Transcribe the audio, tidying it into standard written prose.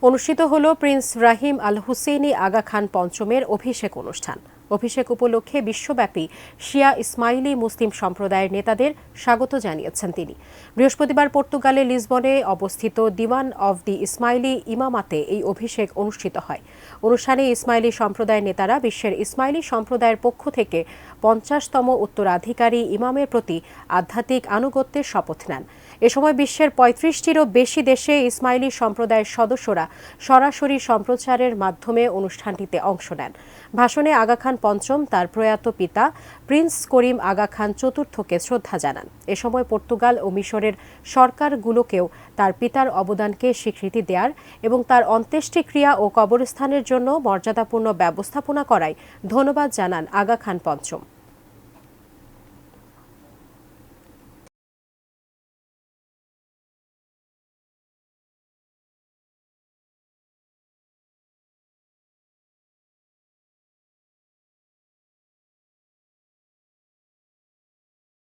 অনুষ্ঠিত হল প্রিন্স রাহিম আল হুসেইনি আগা খান পঞ্চমের অভিষেক অনুষ্ঠান। অভিষেক উপলক্ষে বিশ্বব্যাপী শিয়া ইসমাইলি মুসলিম সম্প্রদায়ের নেতাদের স্বাগত জানিয়েছেন তিনি। বৃহস্পতিবার পর্তুগালের লিসবনে অবস্থিত দিওয়ান অব দি ইসমাইলি ইমামাতে এই অভিষেক অনুষ্ঠিত হয়। অনুষ্ঠানে ইসমাইলি সম্প্রদায়ের নেতারা বিশ্বের ইসমাইলি সম্প্রদায়ের পক্ষ থেকে 50তম উত্তরাধিকারী ইমামের প্রতি আধ্যাত্মিক আনুগত্যের শপথ নেন। এ সময় বিশ্বের 35টিরও বেশি দেশে ইসমাইলি সম্প্রদায়ের সদস্যরা সরাসরি সম্প্রচারের মাধ্যমে অনুষ্ঠানটিতে অংশ নেন। ভাষণে আগা খান পঞ্চম তার প্রয়াত পিতা প্রিন্স করিম আগা খান চতুর্থকে শ্রদ্ধা জানান। এ সময় পর্তুগাল ও মিশরের সরকারগুলোকেও তার পিতার অবদানকে স্বীকৃতি দেওয়ার এবং তার অন্ত্যেষ্টিক্রিয়া ও কবরস্থানের জন্য মর্যাদাপূর্ণ ব্যবস্থাপনা করায় ধন্যবাদ জানান আগা খান পঞ্চম।